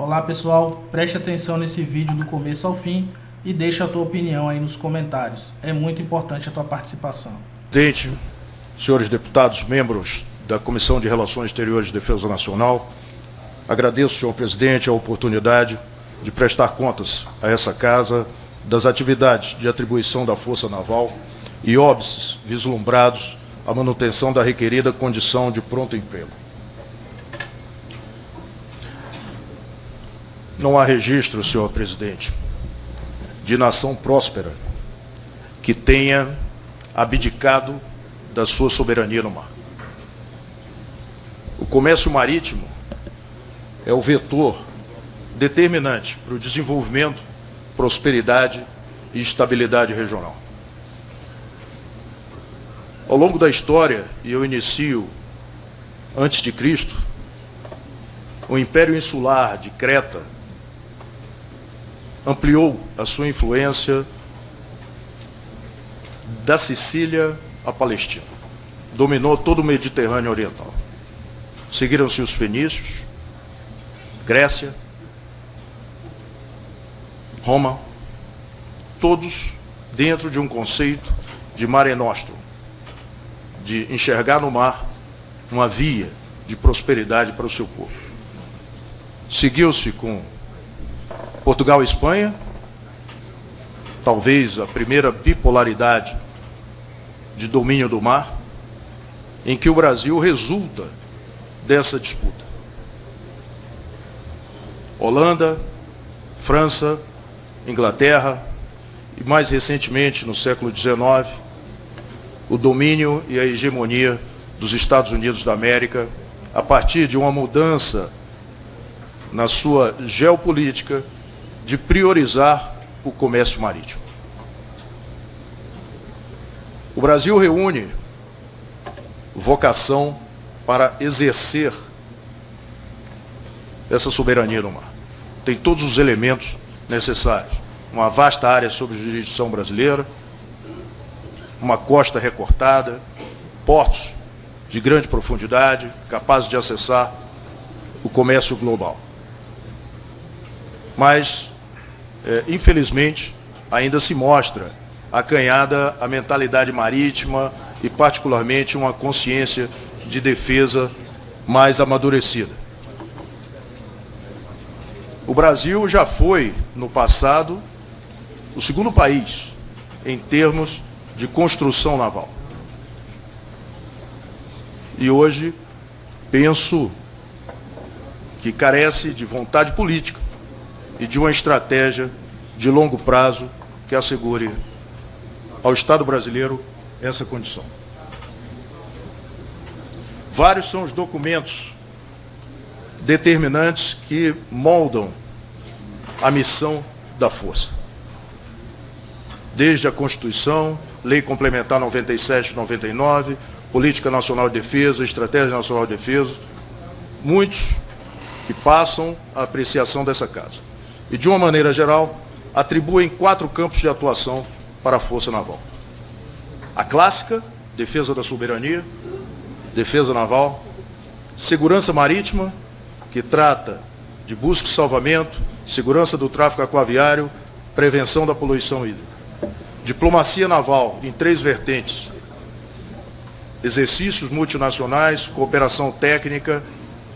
Olá pessoal, preste atenção nesse vídeo do começo ao fim e deixa a tua opinião aí nos comentários. É muito importante a tua participação. Presidente, senhores deputados, membros da Comissão de Relações Exteriores e Defesa Nacional, agradeço, senhor presidente, a oportunidade de prestar contas a essa casa das atividades de atribuição da Força Naval e óbices vislumbrados à manutenção da requerida condição de pronto emprego. Não há registro, senhor presidente, de nação próspera que tenha abdicado da sua soberania no mar. O comércio marítimo é o vetor determinante para o desenvolvimento, prosperidade e estabilidade regional. Ao longo da história, e eu inicio antes de Cristo, o Império Insular de Creta ampliou a sua influência da Sicília à Palestina. Dominou todo o Mediterrâneo Oriental. Seguiram-se os fenícios, Grécia, Roma, todos dentro de um conceito de mare nostrum, de enxergar no mar uma via de prosperidade para o seu povo. Seguiu-se com Portugal e Espanha, talvez a primeira bipolaridade de domínio do mar, em que o Brasil resulta dessa disputa. Holanda, França, Inglaterra e, mais recentemente, no século XIX, o domínio e a hegemonia dos Estados Unidos da América, a partir de uma mudança na sua geopolítica de priorizar o comércio marítimo. O Brasil reúne vocação para exercer essa soberania no mar. Tem todos os elementos necessários. Uma vasta área sob jurisdição brasileira, uma costa recortada, portos de grande profundidade, capazes de acessar o comércio global. Mas, infelizmente, ainda se mostra acanhada a mentalidade marítima e, particularmente, uma consciência de defesa mais amadurecida. O Brasil já foi, no passado, o segundo país em termos de construção naval. E hoje, penso que carece de vontade política e de uma estratégia de longo prazo que assegure ao Estado brasileiro essa condição. Vários são os documentos determinantes que moldam a missão da Força. Desde a Constituição, Lei Complementar 97 e 99, Política Nacional de Defesa, Estratégia Nacional de Defesa, muitos que passam a apreciação dessa casa. E, de uma maneira geral, atribuem 4 campos de atuação para a Força Naval. A clássica, defesa da soberania, defesa naval, segurança marítima, que trata de busca e salvamento, segurança do tráfego aquaviário, prevenção da poluição hídrica. Diplomacia naval em 3 vertentes: exercícios multinacionais, cooperação técnica,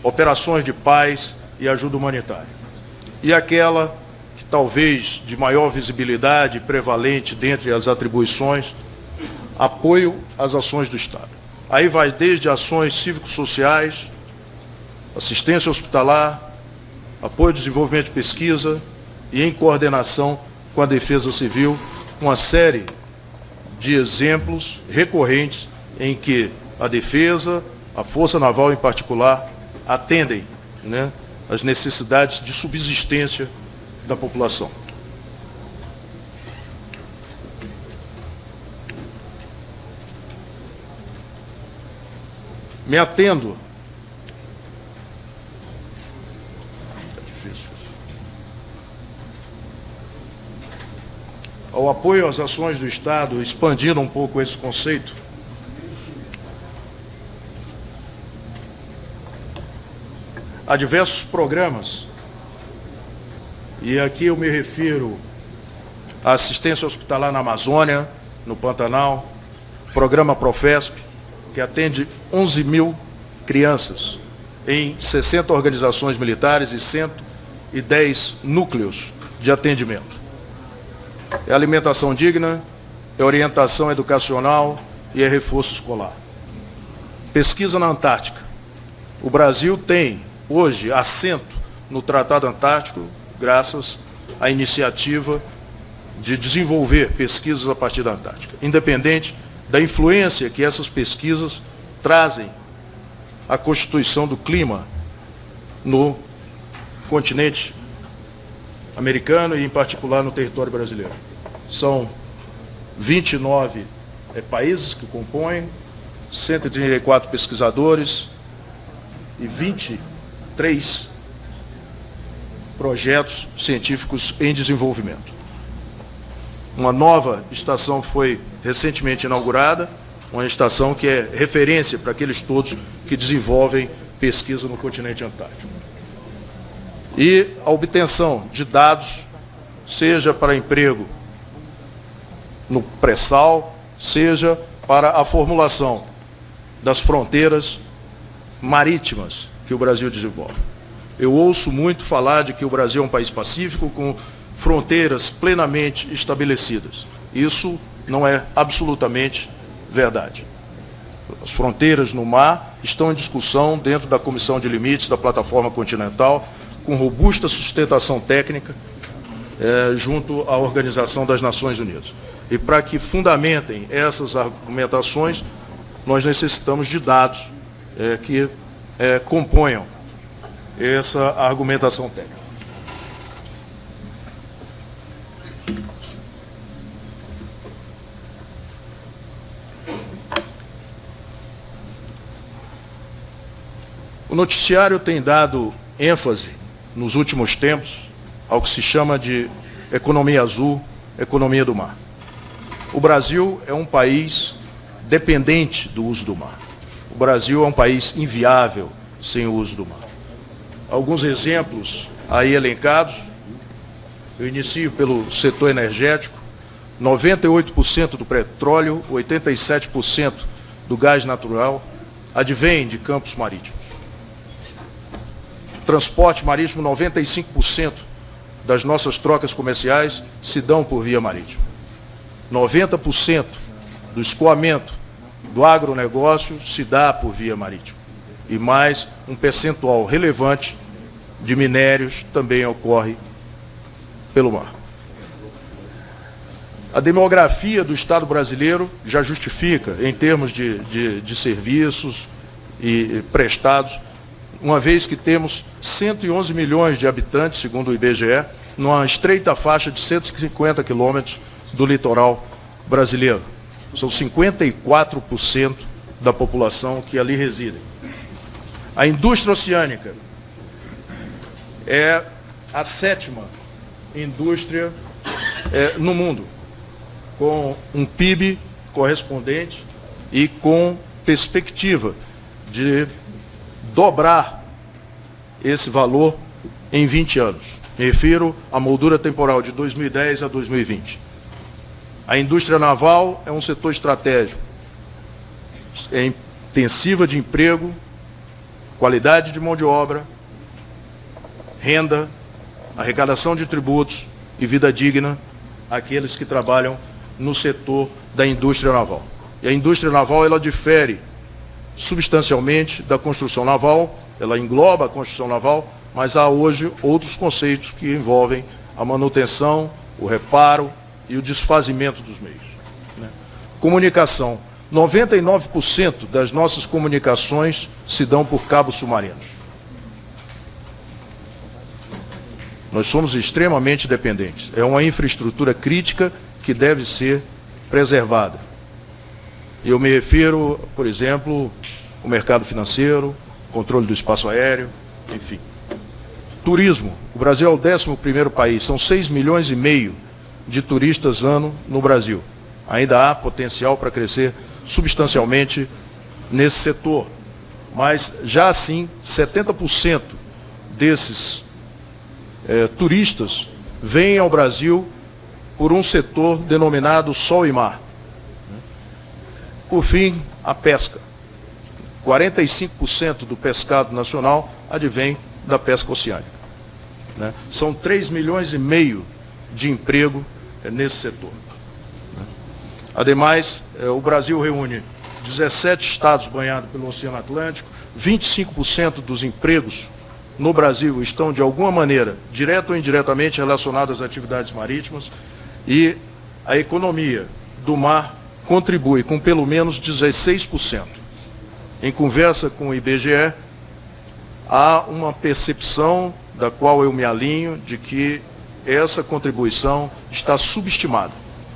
operações de paz e ajuda humanitária. E aquela que talvez de maior visibilidade, prevalente dentre as atribuições, apoio às ações do Estado. Aí vai desde ações cívico-sociais, assistência hospitalar, apoio ao desenvolvimento de pesquisa e em coordenação com a Defesa Civil, uma série de exemplos recorrentes em que a defesa, a Força Naval em particular, atendem, às necessidades de subsistência da população. Me atendo ao apoio às ações do Estado, expandindo um pouco esse conceito. Há diversos programas E aqui eu me refiro à assistência hospitalar na Amazônia, no Pantanal, programa Profesp, que atende 11 mil crianças em 60 organizações militares e 110 núcleos de atendimento. É alimentação digna, é orientação educacional e é reforço escolar. Pesquisa na Antártica. O Brasil tem, hoje, assento no Tratado Antártico, graças à iniciativa de desenvolver pesquisas a partir da Antártica, independente da influência que essas pesquisas trazem à constituição do clima no continente americano e, em particular, no território brasileiro. São 29 países que compõem, 134 pesquisadores e 23 projetos científicos em desenvolvimento. Uma nova estação foi recentemente inaugurada, uma estação que é referência para aqueles todos que desenvolvem pesquisa no continente antártico. E a obtenção de dados, seja para emprego no pré-sal, seja para a formulação das fronteiras marítimas que o Brasil desenvolve. Eu ouço muito falar de que o Brasil é um país pacífico com fronteiras plenamente estabelecidas. Isso não é absolutamente verdade. As fronteiras no mar estão em discussão dentro da Comissão de Limites da Plataforma Continental, com robusta sustentação técnica, junto à Organização das Nações Unidas. E para que fundamentem essas argumentações, nós necessitamos de dados que componham essa argumentação técnica. O noticiário tem dado ênfase, nos últimos tempos, ao que se chama de economia azul, economia do mar. O Brasil é um país dependente do uso do mar. O Brasil é um país inviável sem o uso do mar. Alguns exemplos aí elencados. Eu inicio pelo setor energético. 98% do petróleo, 87% do gás natural advém de campos marítimos. Transporte marítimo, 95% das nossas trocas comerciais se dão por via marítima. 90% do escoamento do agronegócio se dá por via marítima. E mais um percentual relevante de minérios também ocorre pelo mar. A demografia do Estado brasileiro já justifica, em termos de serviços e prestados, uma vez que temos 111 milhões de habitantes, segundo o IBGE, numa estreita faixa de 150 quilômetros do litoral brasileiro. São 54% da população que ali reside. A indústria oceânica é a 7ª indústria no mundo, com um PIB correspondente e com perspectiva de dobrar esse valor em 20 anos. Me refiro à moldura temporal de 2010 a 2020. A indústria naval é um setor estratégico, é intensiva de emprego, qualidade de mão de obra, renda, arrecadação de tributos e vida digna àqueles que trabalham no setor da indústria naval. E a indústria naval, ela difere substancialmente da construção naval, ela engloba a construção naval, mas há hoje outros conceitos que envolvem a manutenção, o reparo e o desfazimento dos meios. Comunicação. 99% das nossas comunicações se dão por cabos submarinos. Nós somos extremamente dependentes. É uma infraestrutura crítica que deve ser preservada. Eu me refiro, por exemplo, ao mercado financeiro, controle do espaço aéreo, enfim. Turismo. O Brasil é o 11º país. São 6,5 milhões de turistas ano no Brasil. Ainda há potencial para crescer substancialmente nesse setor. Mas, já assim, 70% desses turistas vêm ao Brasil por um setor denominado sol e mar. Por fim, a pesca. 45% do pescado nacional advém da pesca oceânica. São 3,5 milhões de emprego nesse setor. Ademais, o Brasil reúne 17 estados banhados pelo Oceano Atlântico, 25% dos empregos no Brasil estão, de alguma maneira, direta ou indiretamente relacionados às atividades marítimas, e a economia do mar contribui com pelo menos 16%. Em conversa com o IBGE, há uma percepção, da qual eu me alinho, de que essa contribuição está subestimada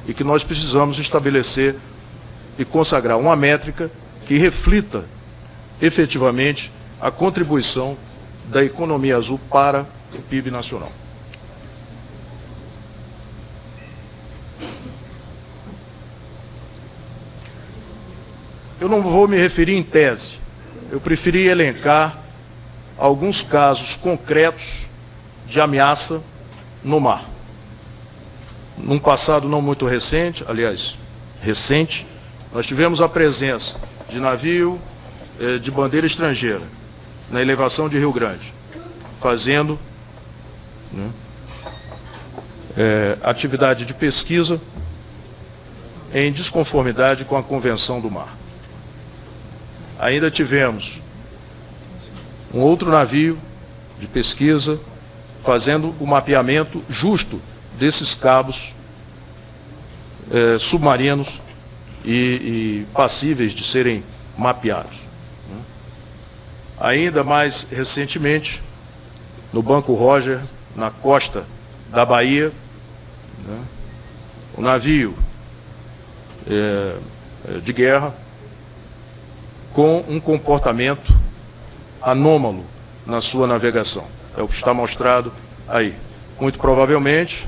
e que nós precisamos estabelecer e consagrar uma métrica que reflita efetivamente a contribuição da economia azul para o PIB nacional. Eu não vou me referir em tese, eu preferi elencar alguns casos concretos de ameaça no mar. Num passado não muito recente, aliás, recente, nós tivemos a presença de navio de bandeira estrangeira na elevação de Rio Grande, fazendo atividade de pesquisa em desconformidade com a Convenção do Mar. Ainda tivemos um outro navio de pesquisa fazendo o mapeamento justo desses cabos submarinos e passíveis de serem mapeados. Ainda mais recentemente, no Banco Roger, na costa da Bahia, o navio de guerra com um comportamento anômalo na sua navegação. É o que está mostrado aí. Muito provavelmente,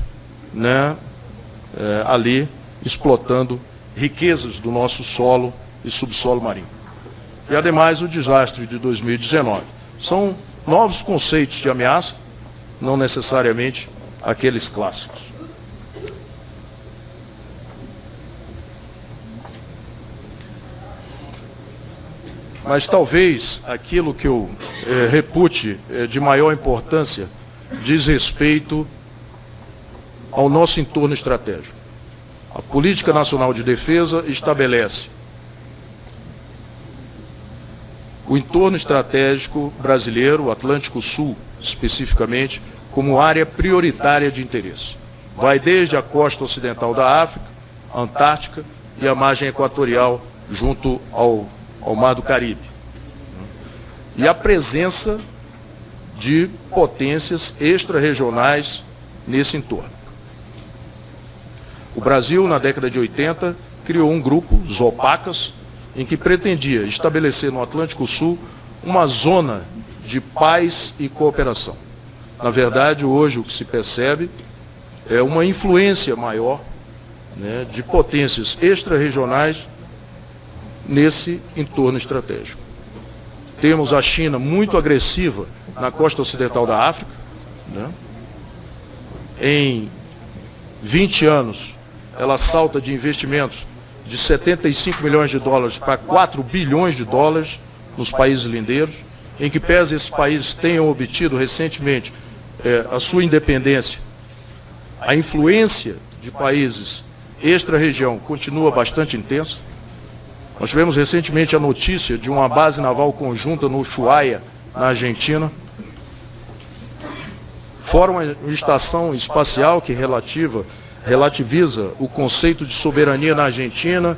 ali explotando riquezas do nosso solo e subsolo marinho. E, ademais, o desastre de 2019. São novos conceitos de ameaça, não necessariamente aqueles clássicos. Mas talvez aquilo que eu repute de maior importância diz respeito ao nosso entorno estratégico. A Política Nacional de Defesa estabelece o entorno estratégico brasileiro, o Atlântico Sul especificamente, como área prioritária de interesse. Vai desde a costa ocidental da África, a Antártica e a margem equatorial junto ao Mar do Caribe. E a presença de potências extra-regionais nesse entorno. O Brasil, na década de 80, criou um grupo, os OPACAS, em que pretendia estabelecer no Atlântico Sul uma zona de paz e cooperação. Na verdade, hoje o que se percebe é uma influência maior de potências extra-regionais nesse entorno estratégico. Temos a China muito agressiva na costa ocidental da África. Em 20 anos, ela salta de investimentos de 75 milhões de dólares para 4 bilhões de dólares nos países lindeiros, em que pese esses países tenham obtido recentemente a sua independência. A influência de países extra-região continua bastante intensa. Nós tivemos recentemente a notícia de uma base naval conjunta no Ushuaia, na Argentina, fora uma estação espacial que relativiza o conceito de soberania na Argentina,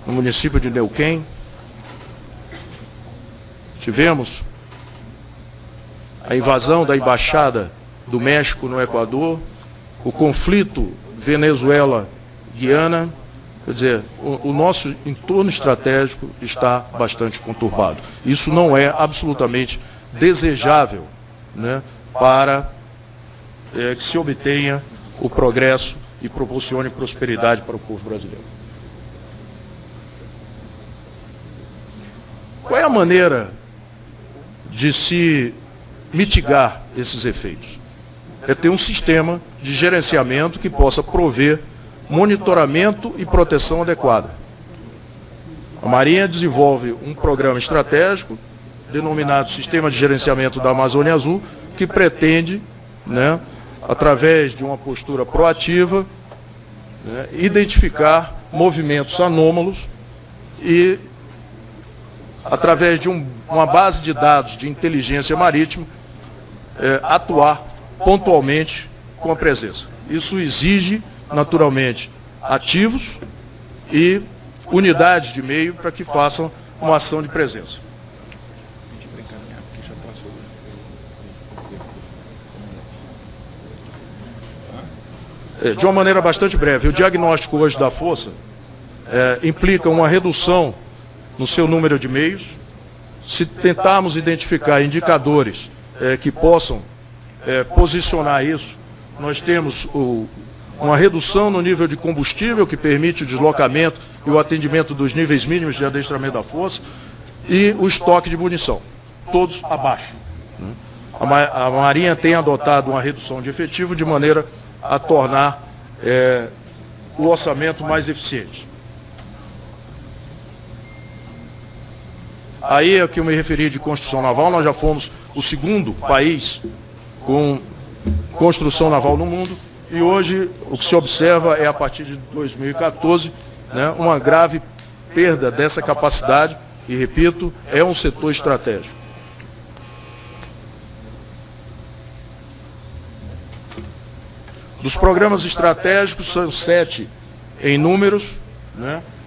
no município de Neuquén. Tivemos a invasão da Embaixada do México no Equador, o conflito Venezuela-Guiana. Quer dizer, o nosso entorno estratégico está bastante conturbado. Isso não é absolutamente desejável, para que se obtenha o progresso e proporcione prosperidade para o povo brasileiro. Qual é a maneira de se mitigar esses efeitos? é ter um sistema de gerenciamento que possa prover monitoramento e proteção adequada. A Marinha desenvolve um programa estratégico, denominado Sistema de Gerenciamento da Amazônia Azul, que pretende, através de uma postura proativa, identificar movimentos anômalos e, através de uma base de dados de inteligência marítima, atuar pontualmente com a presença. Isso exige, naturalmente, ativos e unidades de meio para que façam uma ação de presença. De uma maneira bastante breve, o diagnóstico hoje da Força implica uma redução no seu número de meios. Se tentarmos identificar indicadores que possam posicionar isso, nós temos uma redução no nível de combustível, que permite o deslocamento e o atendimento dos níveis mínimos de adestramento da Força, e o estoque de munição, todos abaixo. A Marinha tem adotado uma redução de efetivo de maneira a tornar o orçamento mais eficiente. Aí é que eu me referi de construção naval. Nós já fomos o segundo país com construção naval no mundo, e hoje o que se observa é, a partir de 2014, uma grave perda dessa capacidade, e repito, é um setor estratégico. Dos programas estratégicos, são 7 em números,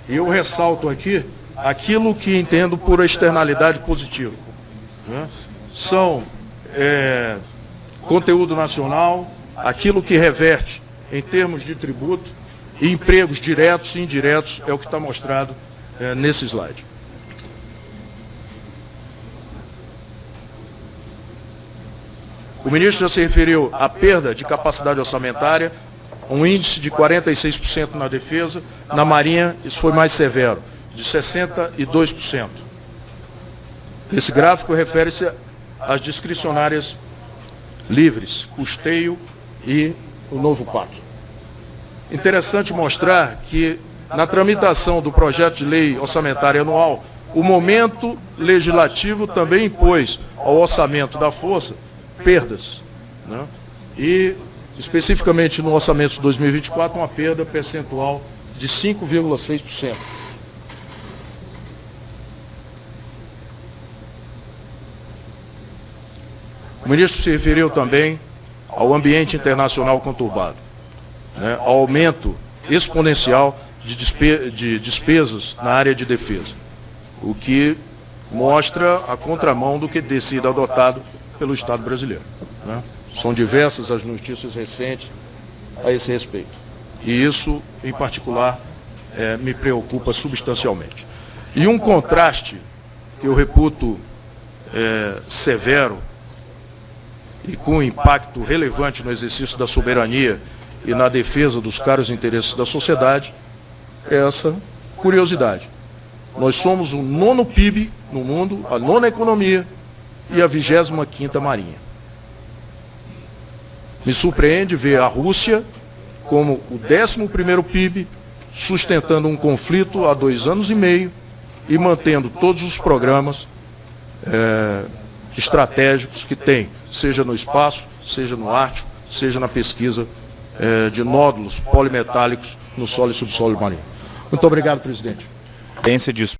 e eu ressalto aqui aquilo que entendo por externalidade positiva. São conteúdo nacional, aquilo que reverte em termos de tributo, e empregos diretos e indiretos, é o que está mostrado nesse slide. O ministro já se referiu à perda de capacidade orçamentária, um índice de 46% na defesa. Na Marinha, isso foi mais severo, de 62%. Esse gráfico refere-se às discricionárias livres, custeio e o novo PAC. Interessante mostrar que, na tramitação do projeto de lei orçamentária anual, o momento legislativo também impôs ao orçamento da Força perdas, e especificamente no orçamento de 2024, uma perda percentual de 5,6%. O ministro se referiu também ao ambiente internacional conturbado, ao aumento exponencial de despesas na área de defesa, o que mostra a contramão do que tem sido adotado pelo Estado brasileiro. São diversas as notícias recentes a esse respeito. E isso, em particular, me preocupa substancialmente. E um contraste que eu reputo severo e com impacto relevante no exercício da soberania e na defesa dos caros interesses da sociedade é essa curiosidade. Nós somos o 9º PIB no mundo, a 9ª economia, e a 25ª Marinha. Me surpreende ver a Rússia como o 11º PIB, sustentando um conflito há 2 anos e meio e mantendo todos os programas estratégicos que tem, seja no espaço, seja no Ártico, seja na pesquisa de nódulos polimetálicos no solo e subsolo marinho. Muito obrigado, presidente.